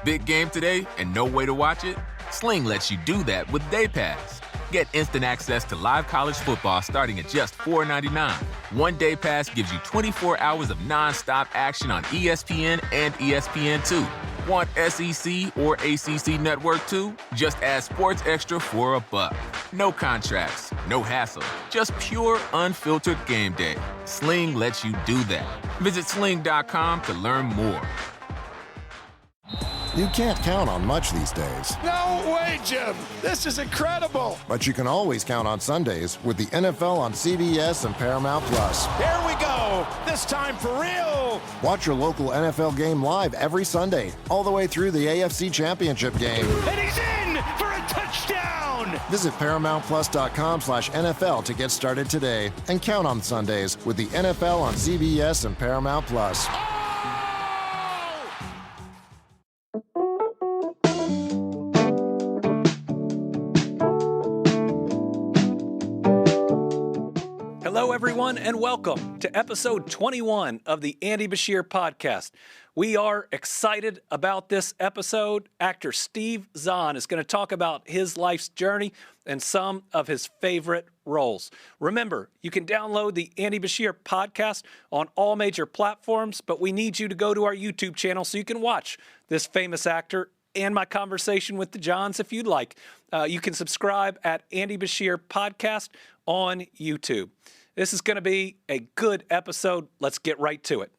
Big game today and no way to watch it? Sling lets you do that with Day Pass. Get instant access to live college football starting at just $4.99. One Day Pass gives you 24 hours of non-stop action on ESPN and ESPN2. Want SEC or ACC Network too? Just add Sports Extra for $1. No contracts, no hassle, just pure unfiltered game day. Sling lets you do that. Visit sling.com to learn more. You can't count on much these days. No way, Jim. This is incredible. But you can always count on Sundays with the NFL on CBS and Paramount+. Here we go. This time for real. Watch your local NFL game live every Sunday, all the way through the AFC Championship game. And he's in for a touchdown. Visit ParamountPlus.com/NFL to get started today and count on Sundays with the NFL on CBS and Paramount+. Hello, everyone, and welcome to episode 21 of the Andy Beshear Podcast. We are excited about this episode. Actor Steve Zahn is going to talk about his life's journey and some of his favorite roles. Remember, you can download the Andy Beshear Podcast on all major platforms, but we need you to go to our YouTube channel so you can watch this famous actor and my conversation with the Johns if you'd like. You can subscribe at Andy Beshear Podcast on YouTube. This is going to be a good episode. Let's get right to it.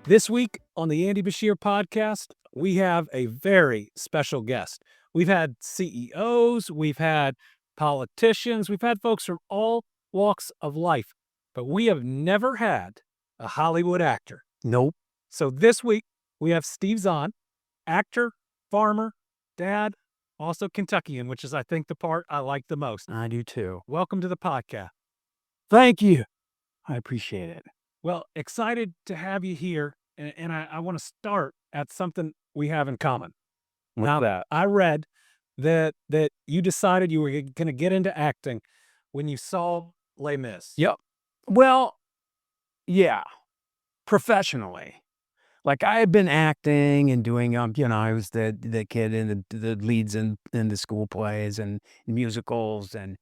This week on the Andy Beshear Podcast, we have a very special guest. We've had CEOs, we've had politicians, we've had folks from all walks of life, but we have never had a Hollywood actor. Nope. So this week, we have Steve Zahn, actor, farmer, dad, also Kentuckian, which is, I think, the part I like the most. I do too. Welcome to the podcast. Thank you. I appreciate it. Well, excited to have you here, and I want to start at something we have in common. Now that I read that you decided you were going to get into acting when you saw Les Mis. Yep. Well, yeah, professionally. Like I had been acting and doing, I was the kid in the leads in the school plays and musicals and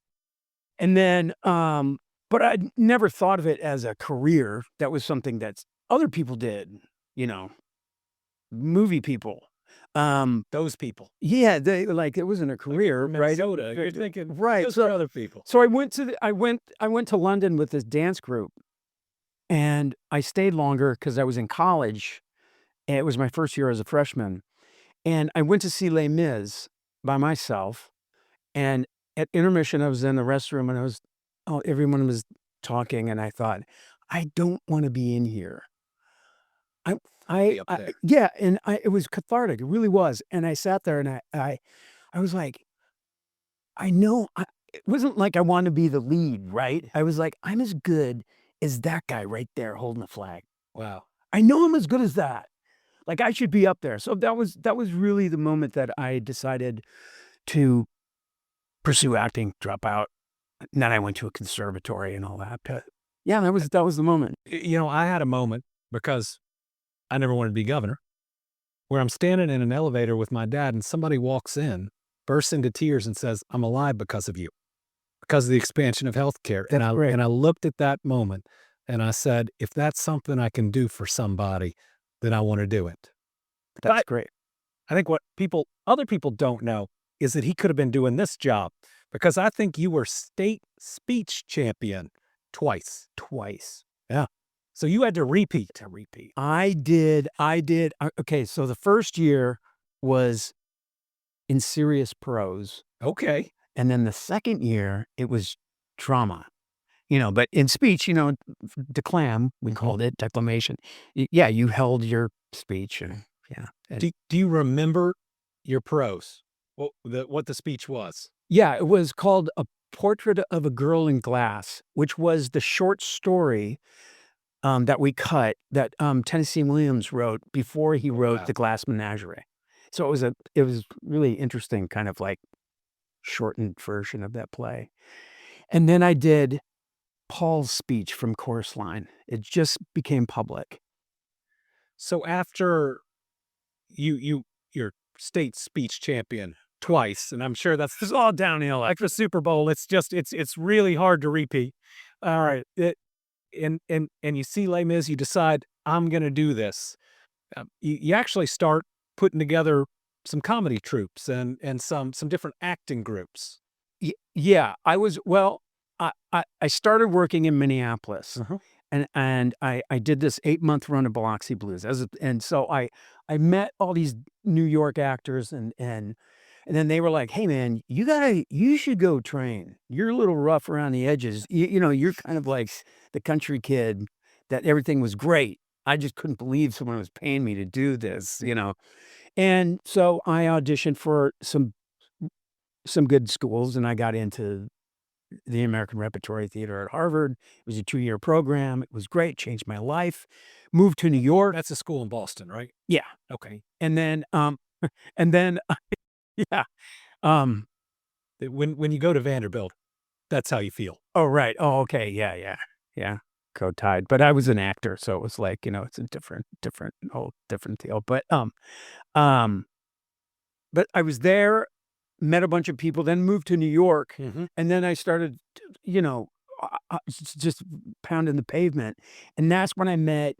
then, but I never thought of it as a career. That was something that other people did, movie people. Those people. Yeah, it wasn't a career, right? Minnesota. You're thinking right. Just for other people. So I went to London with this dance group, and I stayed longer because I was in college. And it was my first year as a freshman, and I went to see Les Mis by myself. And at intermission, I was in the restroom, and everyone was talking, and I thought, I don't want to be in here. Yeah, and it was cathartic. It really was. And I sat there, and I was like, I know. It wasn't like I wanted to be the lead, right? I was like, I'm as good as that guy right there holding the flag. Wow. I know I'm as good as that. Like I should be up there. So that was really the moment that I decided to pursue acting, drop out. And then I went to a conservatory and all that. But yeah, that was the moment. I had a moment because I never wanted to be governor, where I'm standing in an elevator with my dad and somebody walks in, bursts into tears and says, I'm alive because of you, because of the expansion of healthcare. And I looked at that moment and I said, if that's something I can do for somebody, then I want to do it. That's great. I think what other people don't know is that he could have been doing this job, because I think you were state speech champion twice. Yeah. So you had to repeat. I did. Okay. So the first year was in serious prose. Okay. And then the second year it was drama. But in speech, declam, we called it declamation. Yeah, you held your speech. And yeah. Do you remember your prose? What the speech was? Yeah, it was called A Portrait of a Girl in Glass, which was the short story that we cut that Tennessee Williams wrote before he wrote The Glass Menagerie. So it was really interesting, kind of like shortened version of that play. And then I did Paul's speech from Chorus Line. It just became public. So after you're state speech champion twice, and I'm sure that's It's all downhill. After Super Bowl, it's really hard to repeat. all right. And you see Les Mis, you decide I'm going to do this. You actually start putting together some comedy troupes and some different acting groups. Yeah, I started working in Minneapolis, and I did this 8-month run of Biloxi Blues, and so I met all these New York actors, and then they were like, "Hey man, you should go train. You're a little rough around the edges. You're kind of like the country kid that everything was great. I just couldn't believe someone was paying me to do this, And so I auditioned for some good schools, and I got into the American Repertory Theater at Harvard. It was a 2-year program. It was great, changed my life. Moved to New York. That's a school in Boston, right? Yeah. Okay. And then, yeah. When you go to Vanderbilt, that's how you feel. Oh, right. Oh, okay. Yeah. Code tied. But I was an actor, so it was like, it's a different deal. But I was there, met a bunch of people, then moved to New York, and then I started, just pounding the pavement. And that's when I met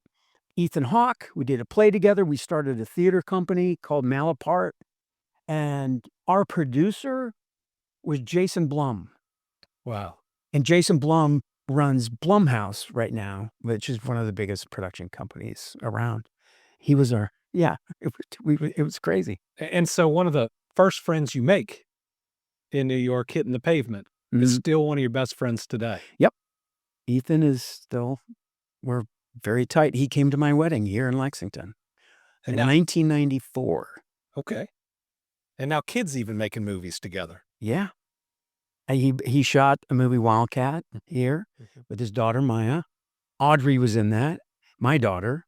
Ethan Hawke. We did a play together. We started a theater company called Malapart. And our producer was Jason Blum. Wow. And Jason Blum runs Blumhouse right now, which is one of the biggest production companies around. He was it was crazy. And so one of the first friends you make in New York hitting the pavement is still one of your best friends today. Yep. Ethan is still, we're very tight. He came to my wedding here in Lexington in 1994. Okay. And now kids even making movies together. Yeah. He shot a movie, Wildcat, here with his daughter, Maya. Audrey was in that, my daughter.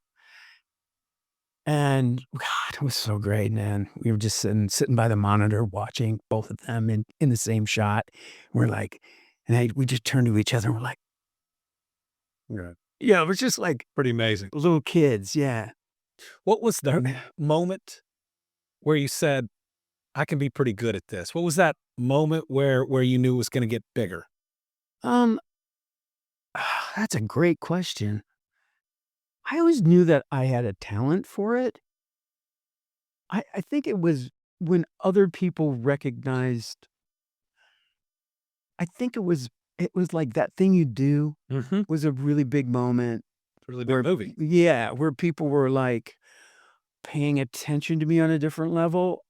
And God, it was so great, man. We were just sitting by the monitor watching both of them in the same shot. We're like, we just turned to each other and we're like, yeah, it was just like pretty amazing. Little kids, yeah. What was the moment where you said, I can be pretty good at this? What was that moment where you knew it was going to get bigger? That's a great question. I always knew that I had a talent for it. I think it was when other people recognized. I think it was like That Thing You Do was a really big moment. It's a really big movie. Yeah, where people were like paying attention to me on a different level.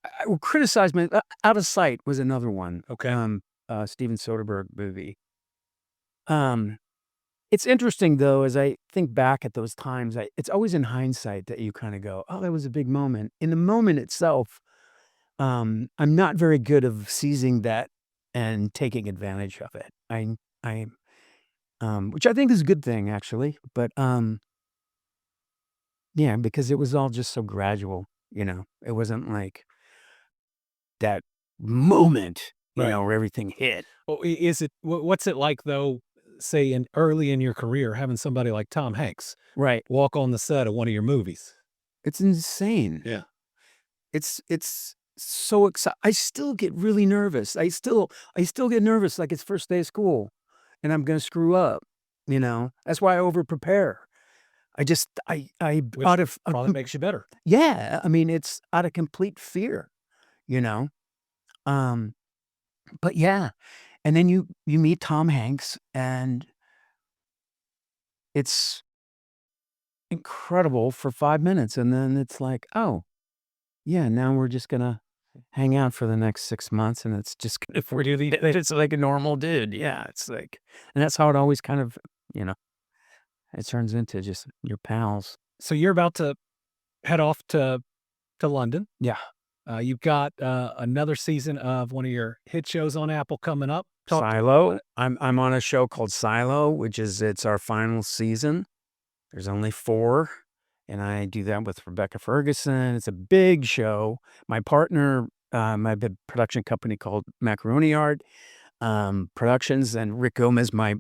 I will criticize my Out of Sight was another one. Okay. Steven Soderbergh movie. It's interesting though, as I think back at those times, it's always in hindsight that you kind of go, "Oh, that was a big moment." In the moment itself, I'm not very good of seizing that and taking advantage of it. Which I think is a good thing actually, but yeah, because it was all just so gradual. It wasn't like that moment, where everything hit. Well, what's it like though, say early in your career, having somebody like Tom Hanks walk on the set of one of your movies? It's insane. Yeah. It's so exciting. I still get really nervous. I still get nervous like it's first day of school and I'm going to screw up, That's why I over prepare. Which probably makes you better. Yeah, I mean, it's out of complete fear, But yeah, and then you meet Tom Hanks, and it's incredible for 5 minutes, and then it's like, oh, yeah, now we're just gonna hang out for the next 6 months, and it's just it's like a normal dude. Yeah, it's like, and that's how it always kind of, it turns into just your pals. So you're about to head off to London. Yeah. You've got another season of one of your hit shows on Apple coming up. Silo. I'm on a show called Silo, which it's our final season. There's only 4, and I do that with Rebecca Ferguson. It's a big show. My partner, my big production company called Macaroni Art, Productions, and Rick Gomez, my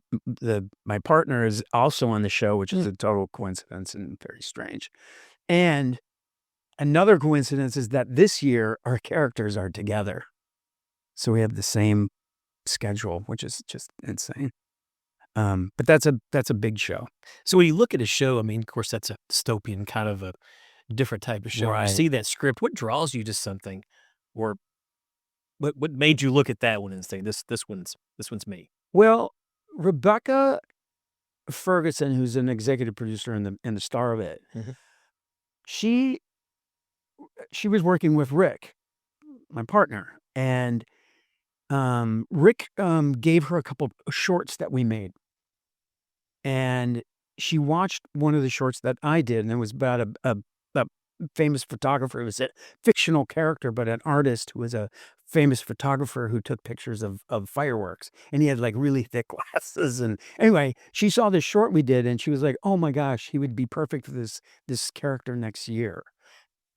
partner, is also on the show, which is a total coincidence and very strange. And another coincidence is that this year our characters are together, so we have the same schedule, which is just insane. But that's a big show. So when you look at a show, I mean, of course, that's a dystopian kind of a different type of show. Right. You see that script. What draws you to something, or what made you look at that one and say, this one's me? Well, Rebecca Ferguson, who's an executive producer and the star of it, she was working with Rick, my partner, and Rick gave her a couple of shorts that we made, and she watched one of the shorts that I did, and it was about a famous photographer. It was a fictional character, but an artist who was a famous photographer who took pictures of fireworks, and he had like really thick glasses. And anyway, she saw this short we did, and she was like, "Oh my gosh, he would be perfect for this character next year."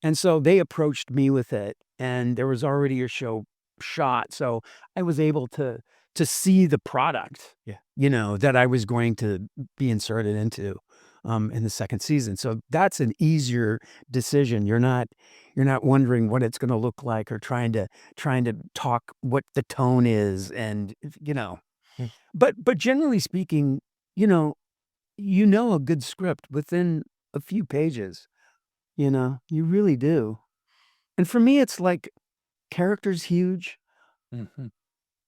And so they approached me with it, and there was already a show shot, so I was able to see the product, that I was going to be inserted into in the second season. So that's an easier decision. You're not wondering what it's going to look like, or trying to talk what the tone is, and But generally speaking, a good script within a few pages. You really do. And for me, it's like character's huge.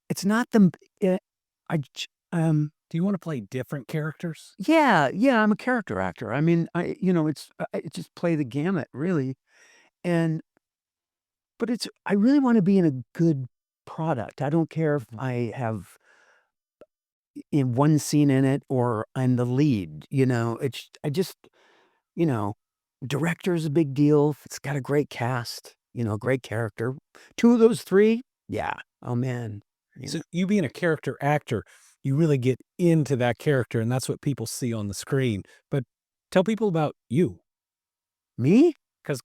It's not the Do you want to play different characters? yeah, I'm a character actor. I mean, I just play the gamut, really. But I really want to be in a good product. I don't care if I have in one scene in it or I'm the lead. Director's a big deal. If it's got a great cast, great character. Two of those three, yeah. Oh man. So you being a character actor, you really get into that character, and that's what people see on the screen. But tell people about you. Me? Because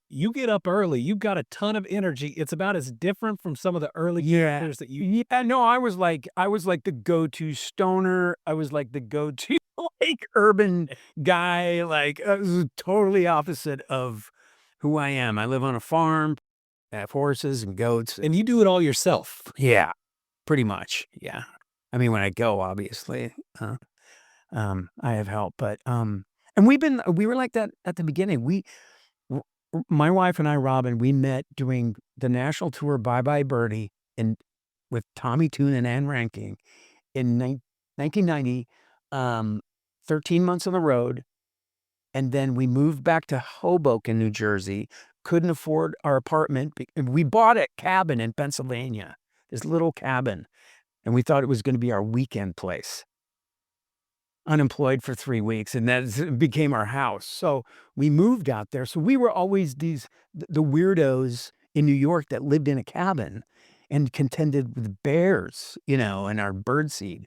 you get up early. You've got a ton of energy. It's about as different from some of the early characters that you... Yeah, no, I was like the go-to stoner. I was like the go-to like urban guy. Like, it was totally opposite of who I am. I live on a farm. I have horses and goats. And you do it all yourself. Yeah, pretty much. Yeah. I mean, when I go, obviously, I have help, but, and we were like that at the beginning. My wife and I, Robin, we met doing the national tour Bye Bye Birdie with Tommy Tune and Ann Ranking in 1990, 13 months on the road. And then we moved back to Hoboken, New Jersey, couldn't afford our apartment. And we bought a cabin in Pennsylvania, this little cabin. And we thought it was going to be our weekend place. Unemployed for 3 weeks, and that became our house. So we moved out there. So we were always the weirdos in New York that lived in a cabin and contended with bears, and our birdseed.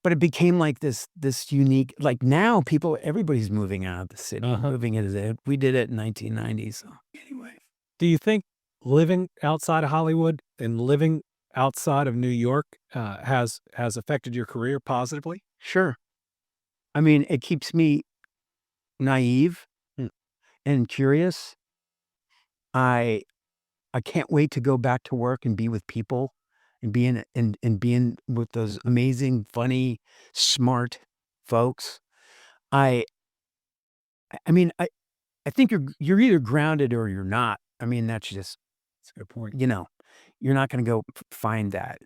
But it became like this unique, like now everybody's moving out of the city, moving into we did it in 1990. So anyway. Do you think living outside of Hollywood and living outside of New York has affected your career positively? Sure. I mean, it keeps me naive and curious. I can't wait to go back to work and be with people and being with those amazing, funny, smart folks. I mean, I think you're either grounded or you're not. I mean, that's a good point. You're not going to go find that.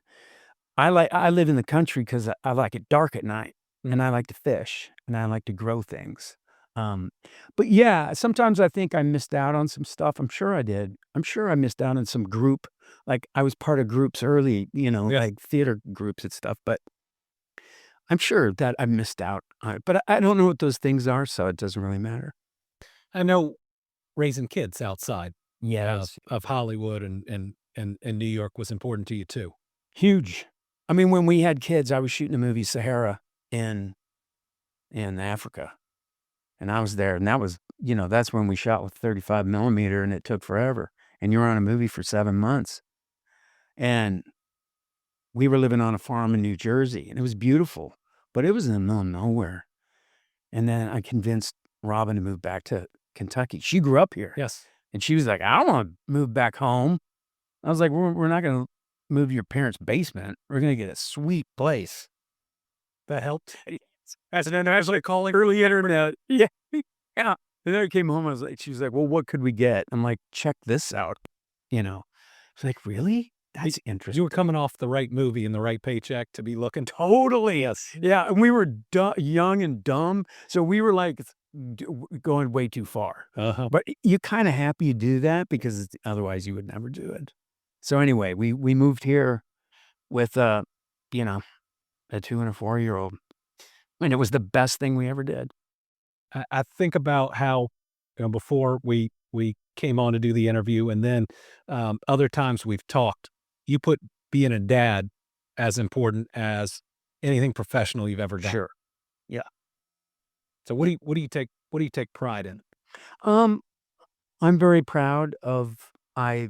I live in the country because I like it dark at night. And I like to fish, and I like to grow things. But yeah, sometimes I think I missed out on some stuff. I'm sure I did. I'm sure I missed out on some group. Like I was part of groups early, like theater groups and stuff. But I'm sure that I missed out on it. But I don't know what those things are, so it doesn't really matter. I know raising kids outside Yes. of Hollywood and New York was important to you too. Huge. I mean, when we had kids, I was shooting a movie, Sahara, in Africa. And I was there, and that was, that's when we shot with 35 millimeter, and it took forever. And you're on a movie for 7 months. And we were living on a farm in New Jersey, and it was beautiful, but it was in the middle of nowhere. And then I convinced Robin to move back to Kentucky. She grew up here. Yes. And she was like, I don't want to move back home. I was like, we're not going to move to your parents' basement. We're going to get a sweet place. That helped. As an actually calling early internet. Yeah. Yeah. And then I came home. She was like, well, what could we get? I'm like, check this out. You know, it's like, really? That's interesting. You were coming off the right movie and the right paycheck to be looking. Totally. Yes. Yeah. And we were young and dumb. So we were like going way too far. But you're kind of happy you do that because otherwise you would never do it. So anyway, we moved here with, a 2 and a 4-year-old. And it was the best thing we ever did. I think about how, before we came on to do the interview, and then other times we've talked, you put being a dad as important as anything professional you've ever done. Sure. Yeah. So what do you take pride in? I'm very proud of I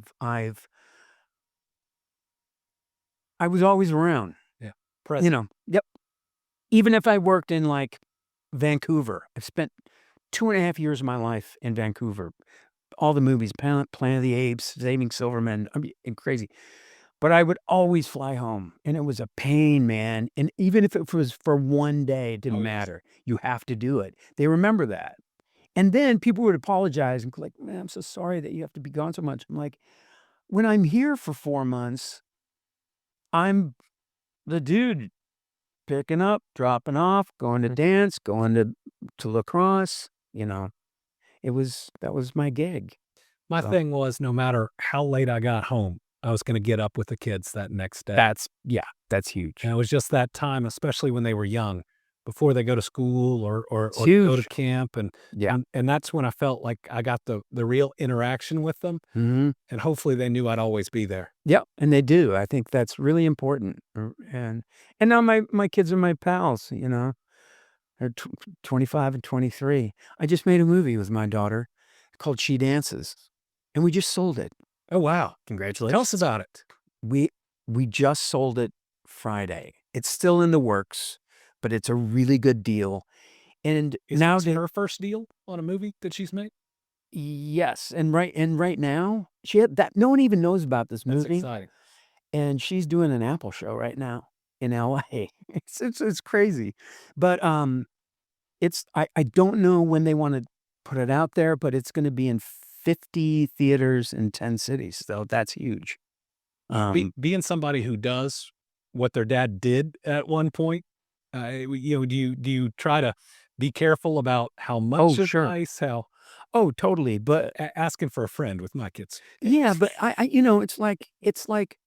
was always around. Yeah. Present. Yep. Even if I worked in like Vancouver, I've spent 2.5 years of my life in Vancouver. All the movies, Planet of the Apes, Saving Silverman, crazy. But I would always fly home, and it was a pain, man. And even if it was for one day, it didn't matter. You have to do it. They remember that. And then people would apologize and like, man, I'm so sorry that you have to be gone so much. I'm like, when I'm here for 4 months, I'm the dude picking up, dropping off, going to dance, going to lacrosse, that was my gig. My thing was, no matter how late I got home, I was going to get up with the kids that next day. That's huge. And it was just that time, especially when they were young, before they go to school or huge. Go to camp. And that's when I felt like I got the real interaction with them. Mm-hmm. And hopefully they knew I'd always be there. Yep. And they do. I think that's really important. And now my kids are my pals, They're 25 and 23. I just made a movie with my daughter called She Dances, and we just sold it. Oh, wow. Congratulations. Tell us about it. We just sold it Friday. It's still in the works, but it's a really good deal. And Is now this her first deal on a movie that she's made? Yes. And right now, she had that. No one even knows about this movie. That's exciting. And she's doing an Apple show right now in LA. It's crazy. But I don't know when they want to put it out there, but it's going to be in 50 theaters in 10 cities. So that's huge. Being somebody who does what their dad did at one point, do you try to be careful about how much advice, how? Oh, totally. But asking for a friend with my kids. Yeah, but I it's like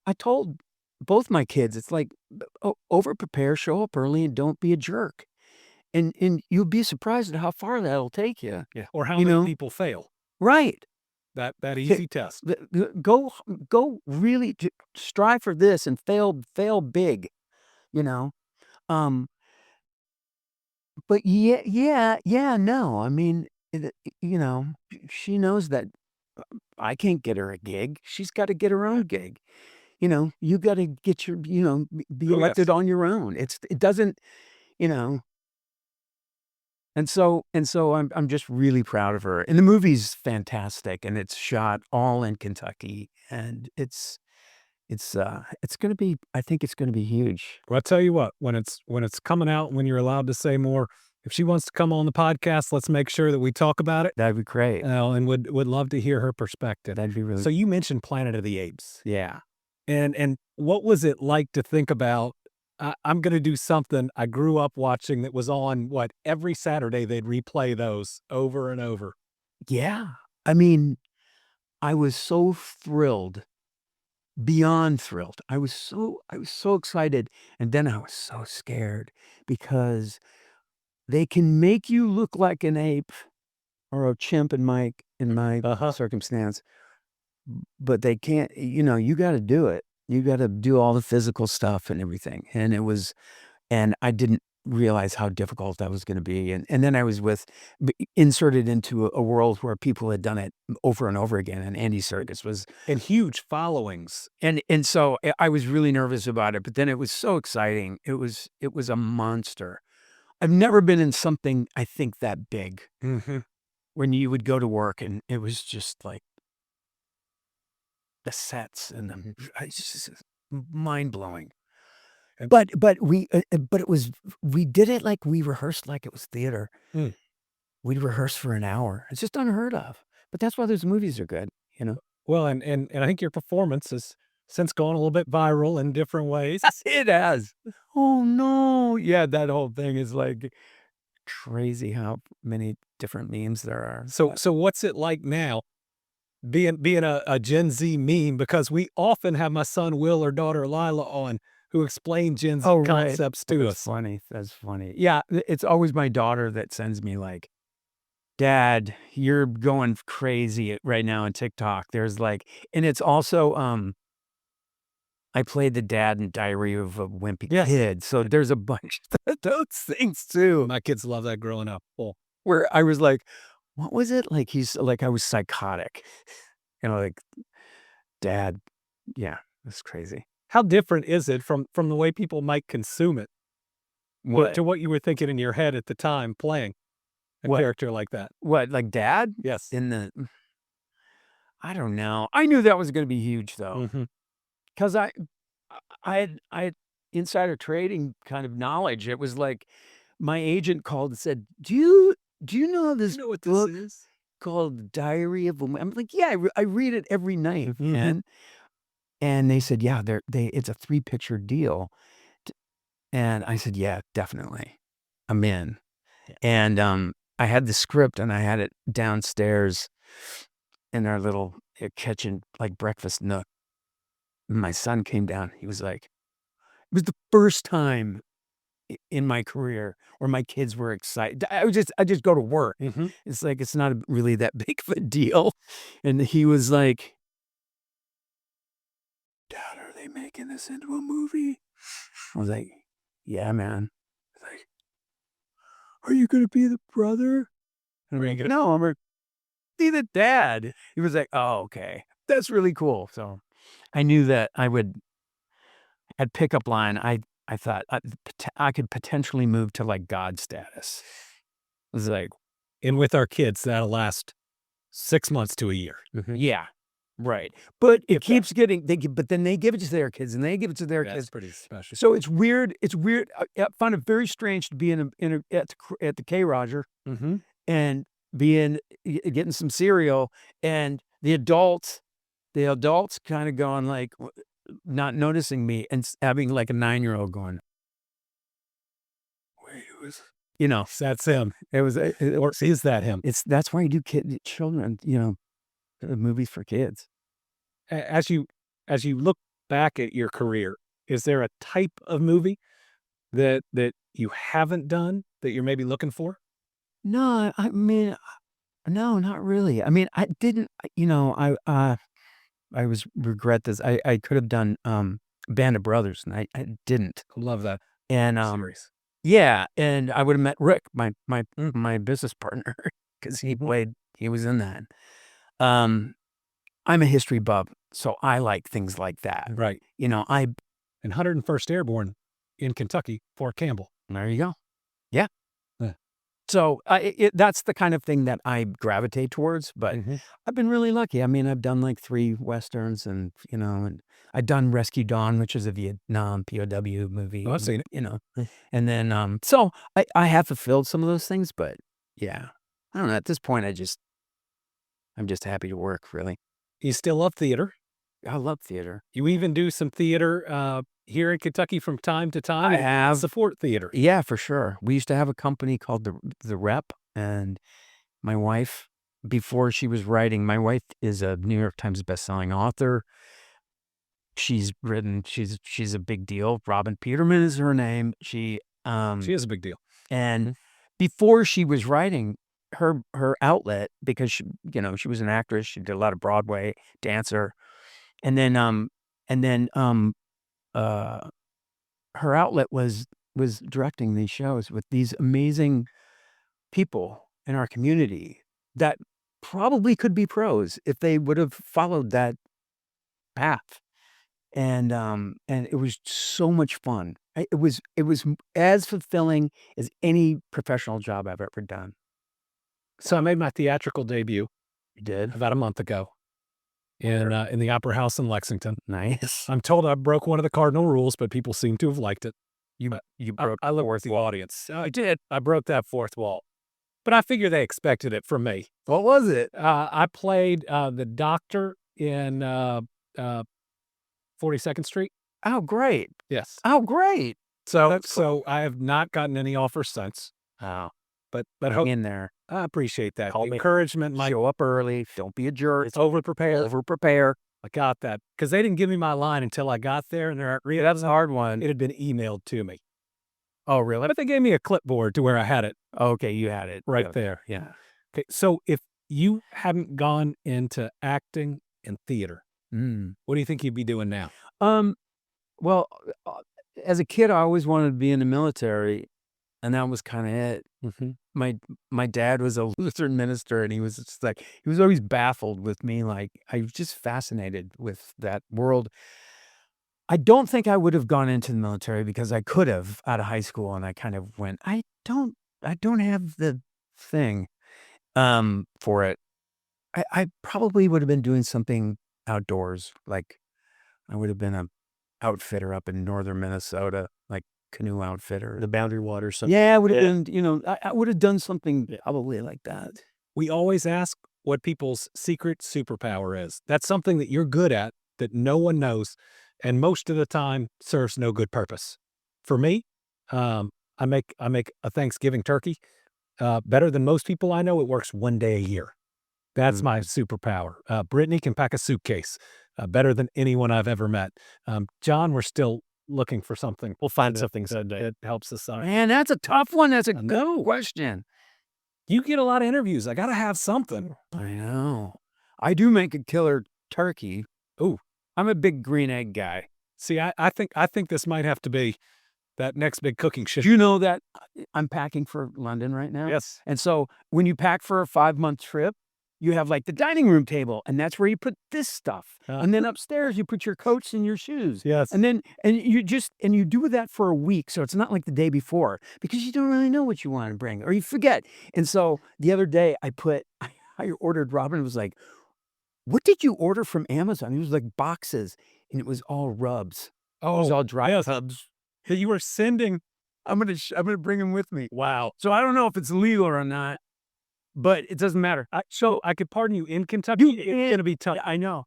I told both my kids, it's like over prepare, show up early, and don't be a jerk. And you'll be surprised at how far that'll take you. Yeah. Or how many people fail. Right. That easy test. Go really strive for this and fail big, But no. I mean, she knows that I can't get her a gig. She's got to get her own gig. You got to get your, be elected on your own. It doesn't, And so I'm just really proud of her. And the movie's fantastic, and it's shot all in Kentucky, and it's going to be, I think it's going to be huge. Well, I tell you what, when it's coming out, when you're allowed to say more, if she wants to come on the podcast, let's make sure that we talk about it. That'd be great. And would love to hear her perspective. That'd be really. So you mentioned Planet of the Apes. Yeah. And what was it like to think about, I'm going to do something I grew up watching that was on, every Saturday they'd replay those over and over. Yeah. I mean, I was so thrilled, beyond thrilled. I was so excited. And then I was so scared because they can make you look like an ape or a chimp in my circumstance, but they can't, you got to do it. You got to do all the physical stuff and everything. And I didn't realize how difficult that was going to be. And then I was inserted into a world where people had done it over and over again. And Andy Serkis was, And huge followings. and so I was really nervous about it, but then it was so exciting. It was a monster. I've never been in something, I think, that big Mm-hmm. when you would go to work and it was just like the sets and it's just mind blowing. But it was, we did it like we rehearsed like it was theater. Mm. We'd rehearse for an hour. It's just unheard of. But that's why those movies are good, you know. Well, and I think your performance has since gone a little bit viral in different ways. It has. Oh no. Yeah, that whole thing is like crazy how many different memes there are. So what's it like now being a Gen Z meme? Because we often have my son Will or daughter Lila on who explain Gen Z concepts to That's us. funny. That's funny. Yeah, it's always my daughter that sends me like, Dad, you're going crazy right now on TikTok. There's like, and it's also, I played the dad in Diary of a Wimpy Kid. So there's a bunch of those things too. My kids love that growing up. Well, Where I was like, what was it? Like he's like, I was psychotic. You know, like, Dad, yeah, it's crazy. how different is it from the way people might consume it to what you were thinking in your head at the time playing a character like that? What, like Dad? Yes. I don't know. I knew that was going to be huge though. Mm-hmm. Because I had insider trading kind of knowledge. It was like my agent called and said, "Do you know this what book this is? called Diary of a Wimpy?" I'm like, "Yeah, I read it every night." Mhm. And they said, "Yeah, it's a 3-picture deal." And I said, "Yeah, definitely, I'm in." Yeah. And I had the script and I had it downstairs in our little kitchen, like breakfast nook. My son came down. He was like, it was the first time in my career where my kids were excited. I just go to work. Mhm. It's like, it's not really that big of a deal. And he was like, Dad, are they making this into a movie? I was like, yeah, man. He's like, are you going to be the brother? And I'm like, no, I'm going to be the dad. He was like, oh, okay. That's really cool. So I knew that at pickup line, I thought I could potentially move to like God status. It was like, And with our kids, that'll last 6 months to a year. yeah, right. But it keeps getting, but then they give it to their kids and they give it to their kids. That's pretty special. So it's weird. It's weird. I found it very strange to be at the K Roger Mm-hmm. and getting some cereal and the adults kind of going like, not noticing me and having like a 9-year-old going, wait, you know, That's him. it was, Or is that him? that's why you do children, you know, movies for kids. As you look back at your career, is there a type of movie that you haven't done that you're maybe looking for? No, I mean, no, not really. I mean, I didn't, you know, I was regret this. I could have done Band of Brothers, and I didn't. Love that And series. yeah, and I would have met Rick, my business partner, because he was in that. I'm a history buff, so I like things like that. Right. You know, And 101st Airborne in Kentucky, Fort Campbell. there you go. Yeah. Yeah. So that's the kind of thing that I gravitate towards, but I've been really lucky. I mean, I've done like 3 Westerns and, you know, and I've done Rescue Dawn, which is a Vietnam POW movie. Oh, I've seen it. You know, and then, so I have fulfilled some of those things, but yeah, I don't know. At this point, I'm just happy to work, really. You still love theater. I love theater. You even do some theater here in Kentucky from time to time. I have. Support theater. Yeah, for sure. We used to have a company called the Rep, and my wife, before she was writing, my wife is a New York Times bestselling author. She's a big deal. Robin Peterman is her name. She is a big deal. And before she was writing, her outlet, because she was an actress, she did a lot of Broadway, dancer, and then her outlet was was directing these shows with these amazing people in our community that probably could be pros if they would have followed that path. And it was so much fun. It was as fulfilling as any professional job I've ever done. So I made my theatrical debut. You did? About a month ago in the Opera House in Lexington. Nice. I'm told I broke one of the cardinal rules, but people seem to have liked it. You broke I looked at the audience. I did. I broke that fourth wall. But I figure they expected it from me. What was it? I played the doctor in 42nd Street. Oh, great. Yes. Oh, great. So I have not gotten any offers since. Oh, But hang in there. I appreciate that. Call me. Encouragement. Show up early. Don't be a jerk. It's over-prepared. Over-prepare. I got that. Because they didn't give me my line until I got there, and That's a hard one. it had been emailed to me. Oh, really? But they gave me a clipboard to where I had it Okay, you had it. right Yeah. there. Yeah. Okay, so if you hadn't gone into acting and theater, what do you think you'd be doing now? Well, as a kid, I always wanted to be in the military, and that was kind of it. My dad was a Lutheran minister, and he was just like, he was always baffled with me. Like, I was just fascinated with that world. I don't think I would have gone into the military because I could have out of high school, and I kind of went, I don't have the thing for it. I probably would have been doing something outdoors, like I would have been a outfitter up in northern Minnesota, like canoe outfitter. The Boundary Waters. Something. Yeah, I would have been, I would have done something probably like that. We always ask what people's secret superpower is. That's something that you're good at that no one knows, and most of the time serves no good purpose. For me, I make a Thanksgiving turkey better than most people I know. It works one day a year. That's my superpower. Brittany can pack a suitcase better than anyone I've ever met. John, we're still looking for something. We'll find something that helps us out. Man, that's a tough one. That's a good question. You get a lot of interviews. I got to have something. I know. I do make a killer turkey. Ooh, I'm a big green egg guy. see, I think this might have to be that next big cooking show. Do you know that I'm packing for London right now? Yes. And so when you pack for a 5-month trip, you have like the dining room table, and that's where you put this stuff. And then upstairs, you put your coats and your shoes. Yes. And you do that for a week. So it's not like the day before because you don't really know what you want to bring or you forget. And so the other day I ordered, Robin was like, what did you order from Amazon? It was like boxes, and it was all rubs. Oh, It was all dry rubs. that you were sending. I'm gonna bring them with me. Wow. So I don't know if it's legal or not, but it doesn't matter. So I could pardon you in Kentucky. It's going to be tough. I know.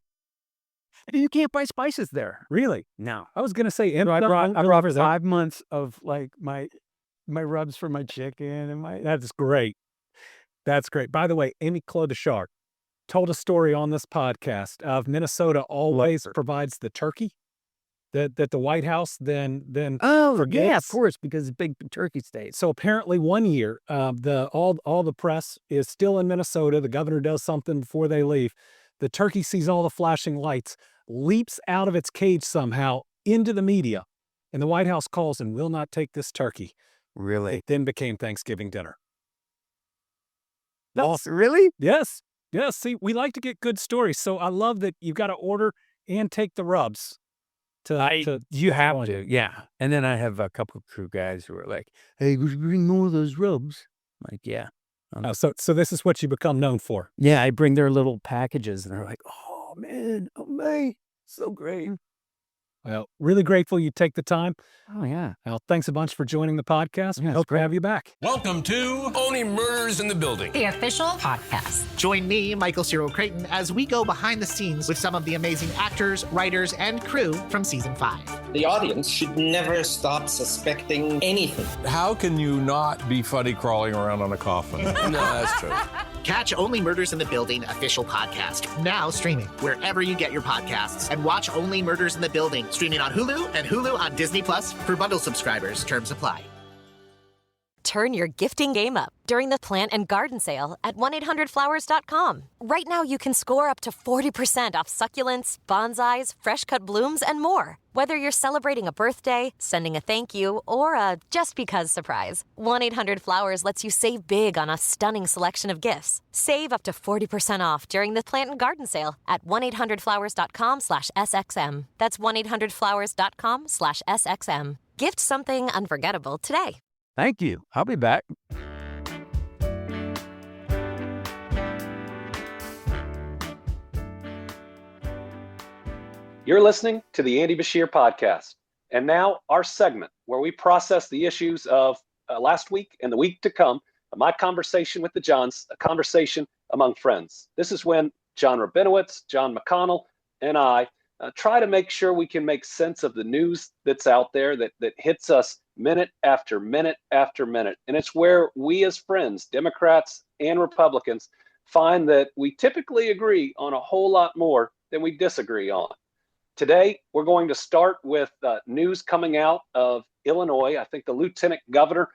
You can't buy spices there. Really? No. I was going to say, So I brought 5 months of like my rubs for my chicken and my. That's great. That's great. By the way, Amy Klobuchar told a story on this podcast of Minnesota always provides the turkey that the White House then Oh, forgets. yeah, of course, because it's big turkey state. So apparently one year, all the press is still in Minnesota. The governor does something before they leave. The turkey sees all the flashing lights, leaps out of its cage somehow into the media, and the White House calls and will not take this turkey. Really? It then became Thanksgiving dinner. Really? Yes. Yes. See, we like to get good stories. So I love that you've got to order and take the rubs. You have to, yeah. And then I have a couple of crew guys who are like, "Hey, would you bring more of those rubs?" I'm like, yeah. So this is what you become known for. Yeah, I bring their little packages, and they're like, "Oh man, so great." Well, really grateful you take the time. Oh yeah. Well, thanks a bunch for joining the podcast. Yeah, it's Hope to great. have you back. Welcome to Only Murders in the Building. The official podcast. Join me, Michael Cyril Creighton, as we go behind the scenes with some of the amazing actors, writers, and crew from season 5. The audience should never stop suspecting anything. How can you not be funny crawling around on a coffin? No, that's true. Catch Only Murders in the Building official podcast, now streaming wherever you get your podcasts. And watch Only Murders in the Building, streaming on Hulu and Hulu on Disney Plus for bundle subscribers. Terms apply. Turn your gifting game up during the plant and garden sale at 1-800-Flowers.com. Right now, you can score up to 40% off succulents, bonsais, fresh-cut blooms, and more. Whether you're celebrating a birthday, sending a thank you, or a just-because surprise, 1-800-Flowers lets you save big on a stunning selection of gifts. Save up to 40% off during the plant and garden sale at 1-800-Flowers.com/SXM. That's 1-800-Flowers.com/SXM. Gift something unforgettable today. Thank you. I'll be back. You're listening to the Andy Beshear Podcast. And now our segment where we process the issues of last week and the week to come, my conversation with the Johns, a conversation among friends. This is when John Rabinowitz, John McConnell, and I try to make sure we can make sense of the news that's out there that hits us minute after minute after minute. And it's where we as friends, Democrats and Republicans, find that we typically agree on a whole lot more than we disagree on. Today, we're going to start with news coming out of Illinois. I think the lieutenant governor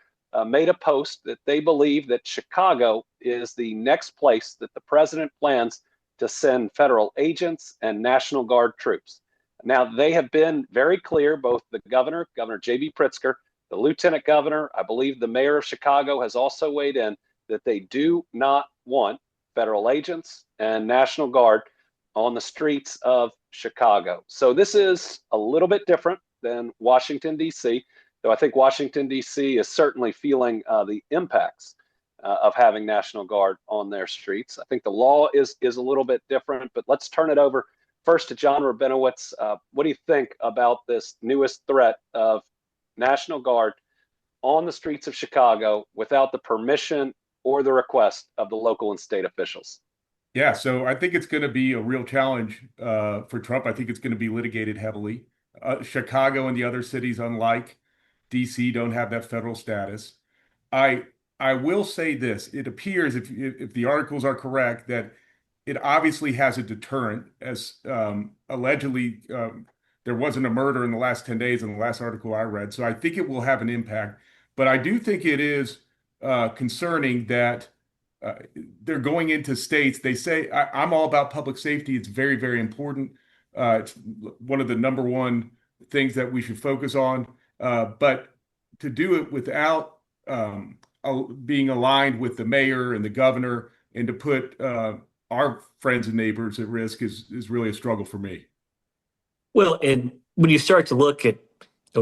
made a post that they believe that Chicago is the next place that the president plans to send federal agents and National Guard troops. Now, they have been very clear, both the governor, Governor J.B. Pritzker, the lieutenant governor, I believe the mayor of Chicago has also weighed in that they do not want federal agents and National Guard on the streets of Chicago. So this is a little bit different than Washington, D.C., though I think Washington, D.C. is certainly feeling the impacts of having National Guard on their streets. I think the law is a little bit different, but let's turn it over first to John Rabinowitz. What do you think about this newest threat of National Guard on the streets of Chicago without the permission or the request of the local and state officials? Yeah, so I think it's going to be a real challenge for Trump. I think it's going to be litigated heavily. Chicago and the other cities, unlike D.C., don't have that federal status. I will say this. It appears, if the articles are correct, that it obviously has a deterrent, as allegedly there wasn't a murder in the last 10 days in the last article I read. So I think it will have an impact. But I do think it is concerning that they're going into states. They say, I'm all about public safety. It's very, very important. It's one of the number one things that we should focus on. But to do it without being aligned with the mayor and the governor, and to put our friends and neighbors at risk is really a struggle for me. Well, and when you start to look at,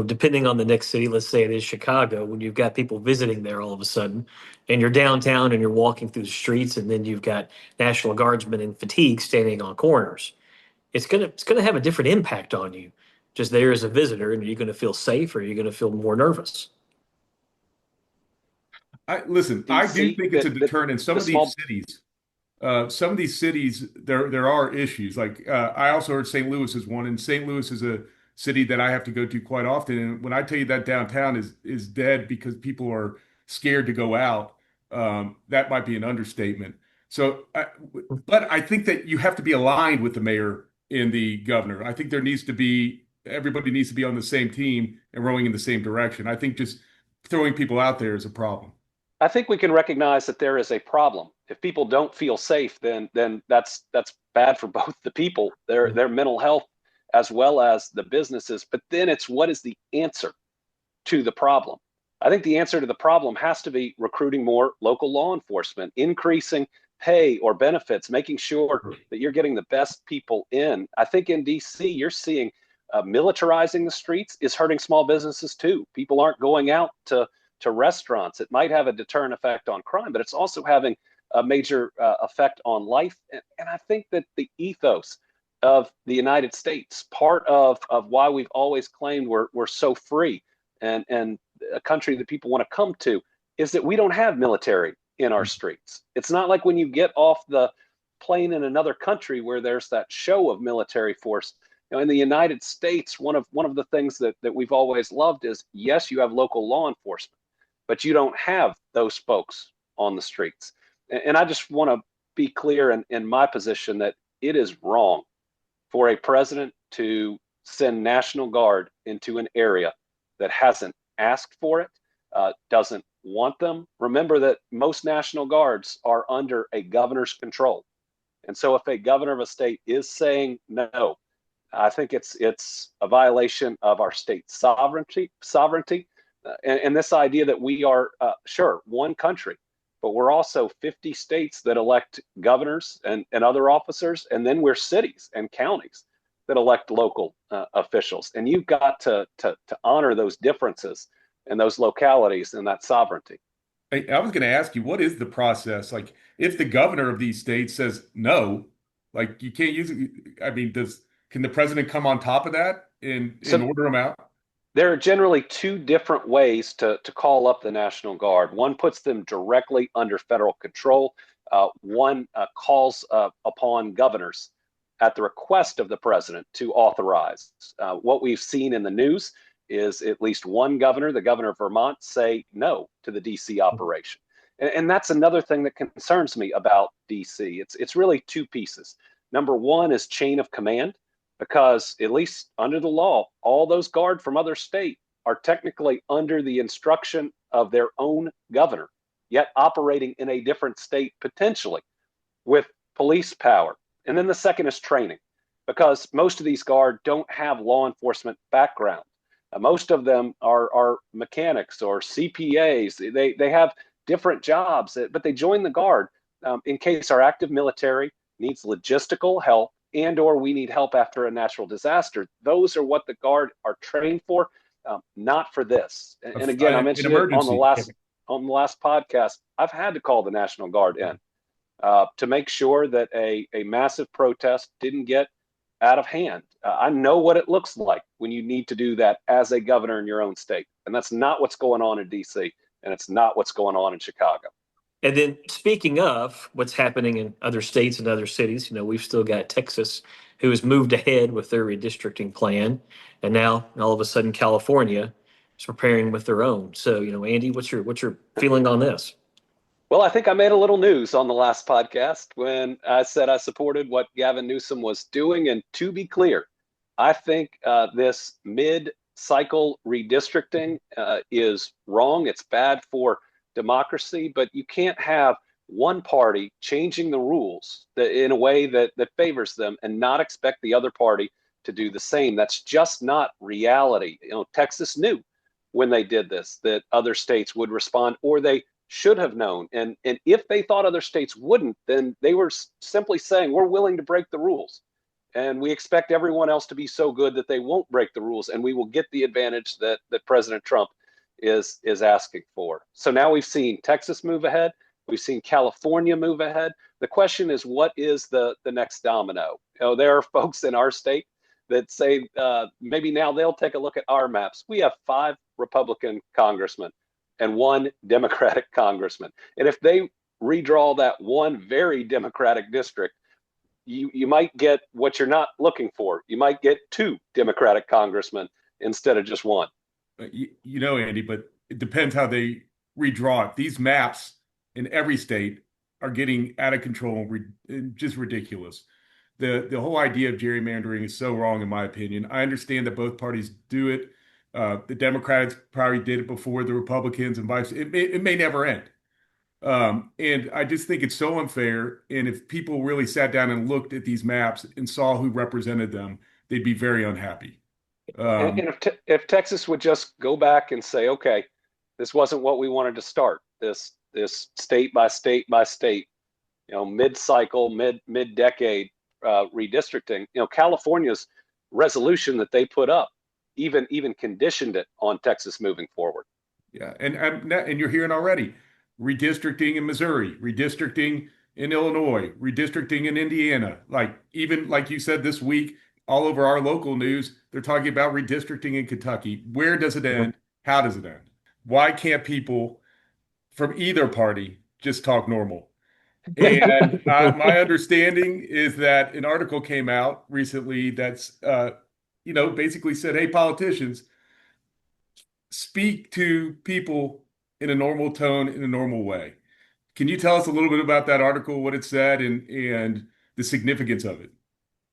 depending on the next city, let's say it is Chicago, when you've got people visiting there all of a sudden, and you're downtown and you're walking through the streets, and then you've got National Guardsmen in fatigue standing on corners, it's gonna have a different impact on you. Just there as a visitor, and are you going to feel safe, or are you going to feel more nervous? I do think it's a deterrent in some of these cities. Some of these cities, there are issues. Like I also heard St. Louis is one, and St. Louis is a city that I have to go to quite often. And when I tell you that downtown is dead because people are scared to go out, that might be an understatement. So, but I think that you have to be aligned with the mayor and the governor. I think everybody needs to be on the same team and rowing in the same direction. I think just throwing people out there is a problem. I think we can recognize that there is a problem. If people don't feel safe, then that's bad for both the people, their mental health, as well as the businesses. But then it's, what is the answer to the problem? I think the answer to the problem has to be recruiting more local law enforcement, increasing pay or benefits, making sure that you're getting the best people in. I think in DC, you're seeing militarizing the streets is hurting small businesses too. People aren't going out to restaurants. It might have a deterrent effect on crime, but it's also having a major effect on life. And I think that the ethos of the United States, part of why we've always claimed we're so free and a country that people want to come to, is that we don't have military in our streets. It's not like when you get off the plane in another country where there's that show of military force. In the United States, one of the things that we've always loved is, yes, you have local law enforcement, but you don't have those folks on the streets. And I just want to be clear in my position that it is wrong for a president to send National Guard into an area that hasn't asked for it, doesn't want them, remember that most National Guards are under a governor's control. And so if a governor of a state is saying no, I think it's a violation of our state sovereignty, and this idea that we are, sure, one country, but we're also 50 states that elect governors and other officers, and then we're cities and counties that elect local officials. And you've got to honor those differences and those localities and that sovereignty. I was going to ask you, what is the process? Like, if the governor of these states says no, like you can't use it. I mean, can the president come on top of that and order them out? There are generally two different ways to call up the National Guard. One puts them directly under federal control. One calls upon governors at the request of the president to authorize. What we've seen in the news is at least one governor, the governor of Vermont, say no to the DC operation. And that's another thing that concerns me about DC. It's really two pieces. Number one is chain of command, because at least under the law, all those guards from other states are technically under the instruction of their own governor, yet operating in a different state potentially with police power. And then the second is training, because most of these guards don't have law enforcement background. Most of them are mechanics or CPAs. They have different jobs, but they join the Guard in case our active military needs logistical help and or we need help after a natural disaster. Those are what the Guard are trained for, not for this. And again, I mentioned it on the last podcast. I've had to call the National Guard in to make sure that a massive protest didn't get out of hand. I know what it looks like when you need to do that as a governor in your own state. And that's not what's going on in DC, and it's not what's going on in Chicago. And then speaking of what's happening in other states and other cities, we've still got Texas, who has moved ahead with their redistricting plan. And now all of a sudden California is preparing with their own. So, Andy, what's your feeling on this? Well, I think I made a little news on the last podcast when I said I supported what Gavin Newsom was doing. And to be clear, I think this mid-cycle redistricting is wrong. It's bad for democracy, but you can't have one party changing the rules in a way that favors them and not expect the other party to do the same. That's just not reality. Texas knew when they did this that other states would respond, or they should have known. And if they thought other states wouldn't, then they were simply saying, we're willing to break the rules. And we expect everyone else to be so good that they won't break the rules, and we will get the advantage that President Trump is asking for. So now we've seen Texas move ahead. We've seen California move ahead. The question is, what is the next domino? There are folks in our state that say maybe now they'll take a look at our maps. We have 5 Republican congressmen and 1 Democratic congressman. And if they redraw that one very Democratic district, you might get what you're not looking for. You might get 2 Democratic congressmen instead of just 1. Andy, but it depends how they redraw it. These maps in every state are getting out of control, just ridiculous. The whole idea of gerrymandering is so wrong, in my opinion. I understand that both parties do it. The Democrats probably did it before the Republicans, and it may never end. And I just think it's so unfair. And if people really sat down and looked at these maps and saw who represented them, they'd be very unhappy. And if Texas would just go back and say, okay, this wasn't what we wanted to start, this state by state by state, mid-cycle, mid-decade redistricting, California's resolution that they put up even conditioned it on Texas moving forward. Yeah, and you're hearing already redistricting in Missouri, redistricting in Illinois, redistricting in Indiana. Even like you said this week, all over our local news, they're talking about redistricting in Kentucky. Where does it end? How does it end? Why can't people from either party just talk normal? And my understanding is that an article came out recently that's, basically said, hey, politicians, speak to people in a normal tone, in a normal way. Can you tell us a little bit about that article, what it said, and the significance of it?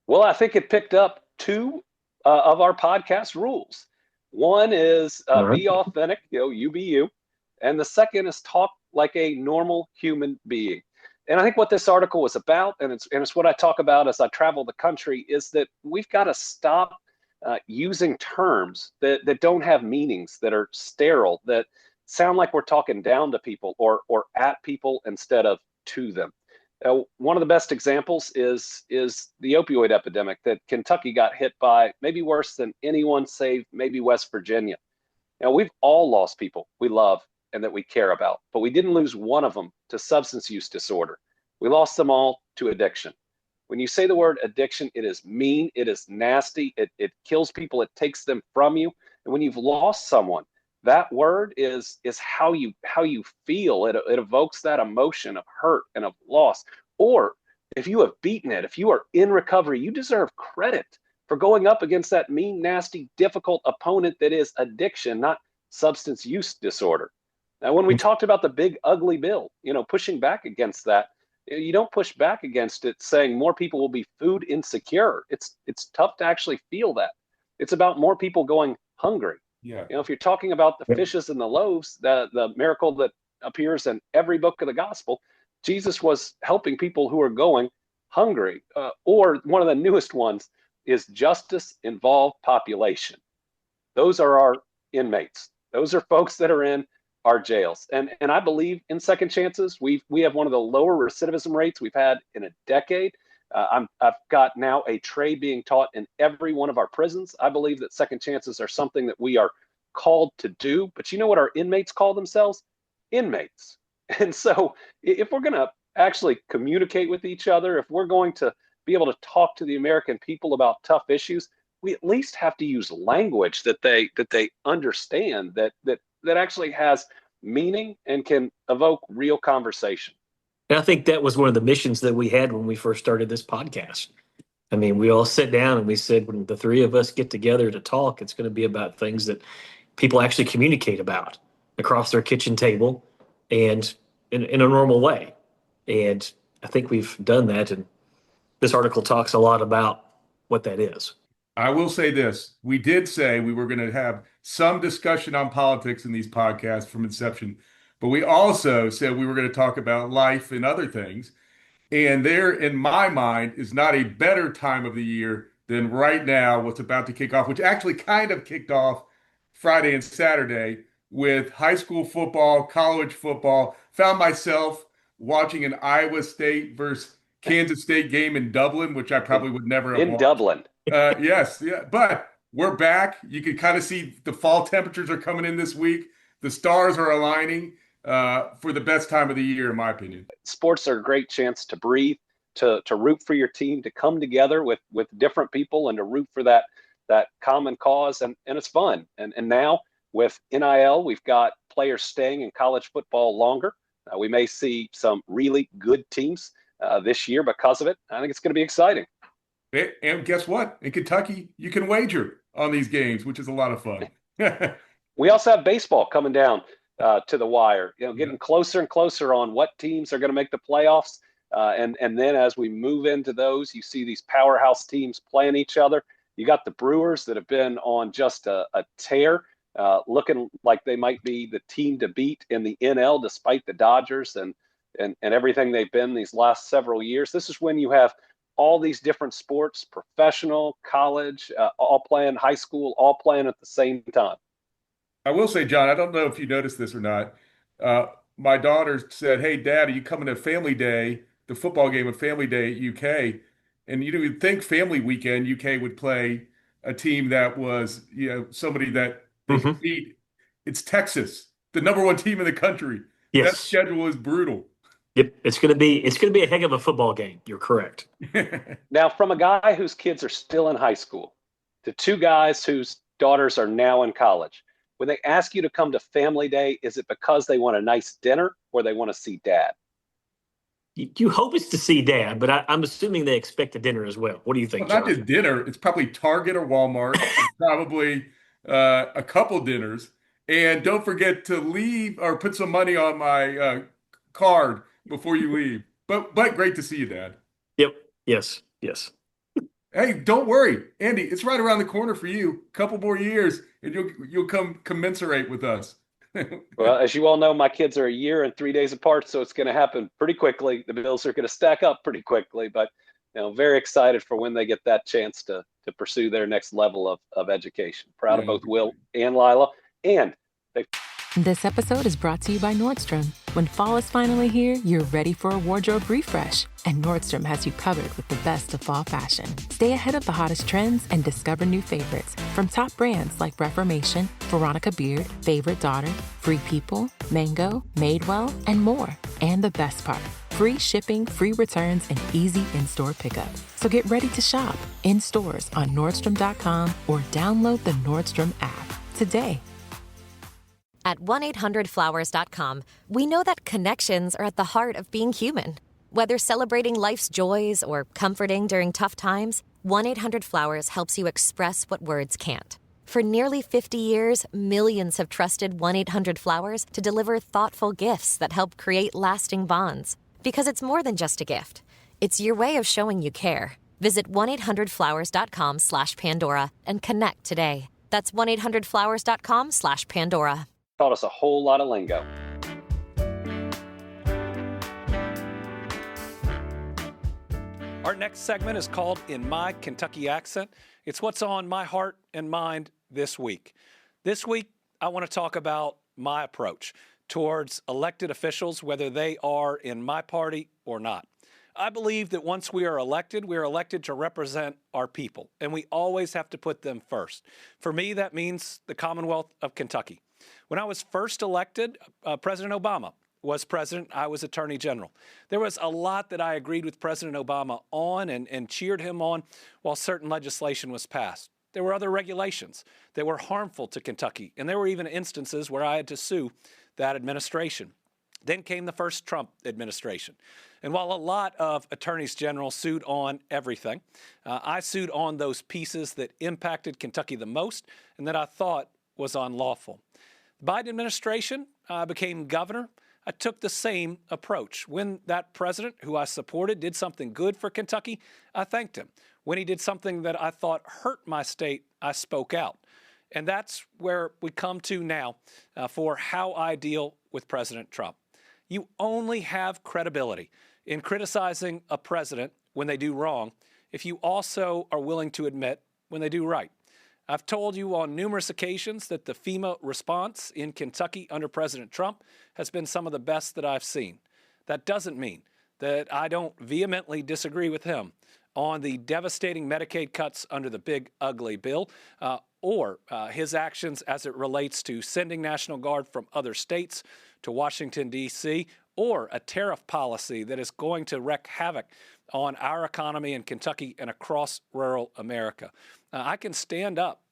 Well, I think it picked up 2 of our podcast rules. One is be authentic, you be you. And the second is talk like a normal human being. And I think what this article was about, and it's what I talk about as I travel the country, is that we've got to stop using terms that don't have meanings, that are sterile, that sound like we're talking down to people or at people instead of to them. One of the best examples is the opioid epidemic that Kentucky got hit by, maybe worse than anyone save maybe West Virginia. Now, we've all lost people we love and that we care about, but we didn't lose one of them to substance use disorder. We lost them all to addiction. When you say the word addiction, it is mean, it is nasty, it kills people, it takes them from you. And when you've lost someone, that word is how you feel. It evokes that emotion of hurt and of loss. Or if you have beaten it, if you are in recovery, you deserve credit for going up against that mean, nasty, difficult opponent that is addiction, not substance use disorder. Now, when we talked about the big ugly bill, pushing back against that, you don't push back against it saying more people will be food insecure. It's tough to actually feel that. It's about more people going hungry. Yeah. If you're talking about the fishes and the loaves, the miracle that appears in every book of the gospel, Jesus was helping people who are going hungry. Or one of the newest ones is justice involved population. Those are our inmates. Those are folks that are in our jails. And I believe in second chances. We have one of the lower recidivism rates we've had in a decade. I've got now a trade being taught in every one of our prisons. I believe that second chances are something that we are called to do. But you know what our inmates call themselves? Inmates. And so if we're going to actually communicate with each other, if we're going to be able to talk to the American people about tough issues, we at least have to use language that they understand, that actually has meaning and can evoke real conversation. And I think that was one of the missions that we had when we first started this podcast. I mean, we all sat down and we said, when the three of us get together to talk, it's going to be about things that people actually communicate about across their kitchen table and in a normal way. And I think we've done that. And this article talks a lot about what that is. I will say this. We did say we were going to have some discussion on politics in these podcasts from inception, but we also said we were going to talk about life and other things. And there, in my mind, is not a better time of the year than right now, what's about to kick off, which actually kind of kicked off Friday and Saturday with high school football, college football. Found myself watching an Iowa State versus Kansas State game in Dublin, which I probably would never have in watched. Dublin. Yes, yeah, but we're back. You can kind of see the fall temperatures are coming in this week. The stars are aligning for the best time of the year, in my opinion. Sports are a great chance to breathe, to root for your team, to come together with different people and to root for that common cause, and it's fun. And now with NIL, we've got players staying in college football longer. We may see some really good teams this year because of it. I think it's going to be exciting. And guess what? In Kentucky, you can wager on these games, which is a lot of fun. We also have baseball coming down to the wire, getting closer and closer on what teams are going to make the playoffs. And then as we move into those, you see these powerhouse teams playing each other. You got the Brewers that have been on just a tear, looking like they might be the team to beat in the NL, despite the Dodgers and everything they've been these last several years. This is when you have all these different sports, professional, college, all playing, high school, all playing at the same time. I will say, John, I don't know if you noticed this or not. My daughter said, "Hey, Dad, are you coming to Family Day, the football game of Family Day at UK?" And you'd think Family Weekend, UK would play a team that was, somebody that they could beat. It's Texas, the number one team in the country. Yes. That schedule is brutal. Yep, it's gonna be a heck of a football game. You're correct. Now, from a guy whose kids are still in high school to two guys whose daughters are now in college, when they ask you to come to Family Day, is it because they want a nice dinner or they want to see Dad? You hope it's to see Dad, but I'm assuming they expect a dinner as well. What do you think? Well, not just dinner. It's probably Target or Walmart. It's probably a couple dinners. And don't forget to leave or put some money on my card before you leave. But great to see you, Dad. Yep. Yes. Hey, don't worry, Andy. It's right around the corner for you. A couple more years, and you'll come commensurate with us. Well, as you all know, my kids are a year and 3 days apart, so it's going to happen pretty quickly. The bills are going to stack up pretty quickly, but very excited for when they get that chance to pursue their next level of education. Proud of both Will and Lila, and This episode is brought to you by Nordstrom. When fall is finally here, you're ready for a wardrobe refresh, and Nordstrom has you covered with the best of fall fashion. Stay ahead of the hottest trends and discover new favorites from top brands like Reformation, Veronica Beard, Favorite Daughter, Free People, Mango, Madewell, and more. And the best part, free shipping, free returns, and easy in-store pickup. So get ready to shop in stores on Nordstrom.com or download the Nordstrom app today. At 1-800-Flowers.com, we know that connections are at the heart of being human. Whether celebrating life's joys or comforting during tough times, 1-800-Flowers helps you express what words can't. For nearly 50 years, millions have trusted 1-800-Flowers to deliver thoughtful gifts that help create lasting bonds. Because it's more than just a gift. It's your way of showing you care. Visit 1-800-Flowers.com/Pandora and connect today. That's 1-800-Flowers.com/Pandora. taught us a whole lot of lingo. Our next segment is called In My Kentucky Accent. It's what's on my heart and mind this week. This week, I want to talk about my approach towards elected officials, whether they are in my party or not. I believe that once we are elected to represent our people, and we always have to put them first. For me, that means the Commonwealth of Kentucky. When I was first elected, President Obama was president. I was attorney general. There was a lot that I agreed with President Obama on and cheered him on while certain legislation was passed. There were other regulations that were harmful to Kentucky, and there were even instances where I had to sue that administration. Then came the first Trump administration. And while a lot of attorneys general sued on everything, I sued on those pieces that impacted Kentucky the most and that I thought was unlawful. The Biden administration became governor. I took the same approach. When that president, who I supported, did something good for Kentucky, I thanked him. When he did something that I thought hurt my state, I spoke out. And that's where we come to now for how I deal with President Trump. You only have credibility in criticizing a president when they do wrong if you also are willing to admit when they do right. I've told you on numerous occasions that the FEMA response in Kentucky under President Trump has been some of the best that I've seen. That doesn't mean that I don't vehemently disagree with him on the devastating Medicaid cuts under the big, ugly bill, or his actions as it relates to sending National Guard from other states to Washington, D.C., or a tariff policy that is going to wreak havoc on our economy in Kentucky and across rural America. I can stand up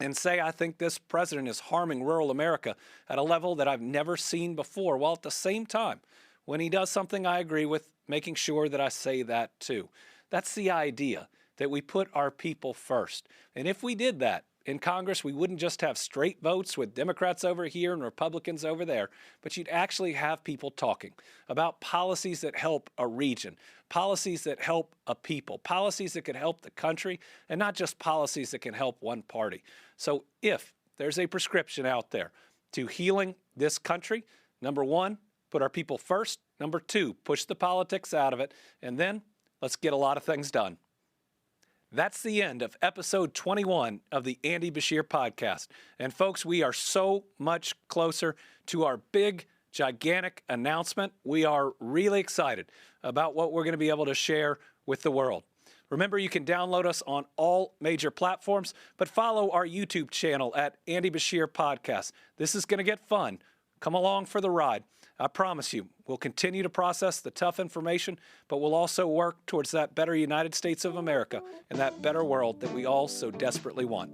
and say I think this president is harming rural America at a level that I've never seen before, while at the same time, when he does something I agree with, making sure that I say that too. That's the idea, that we put our people first. And if we did that in Congress, we wouldn't just have straight votes with Democrats over here and Republicans over there, but you'd actually have people talking about policies that help a region, policies that help a people, policies that could help the country, and not just policies that can help one party. So if there's a prescription out there to healing this country, number one, put our people first. Number two, push the politics out of it. And then let's get a lot of things done. That's the end of episode 21 of the Andy Beshear Podcast. And folks, we are so much closer to our big, gigantic announcement. We are really excited about what we're going to be able to share with the world. Remember, you can download us on all major platforms, but follow our YouTube channel at Andy Beshear Podcast. This is going to get fun. Come along for the ride. I promise you, we'll continue to process the tough information, but we'll also work towards that better United States of America and that better world that we all so desperately want.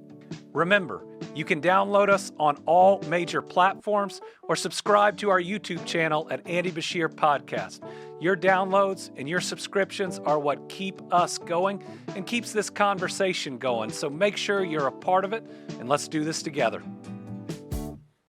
Remember, you can download us on all major platforms or subscribe to our YouTube channel at Andy Beshear Podcast. Your downloads and your subscriptions are what keep us going and keeps this conversation going. So make sure you're a part of it, and let's do this together.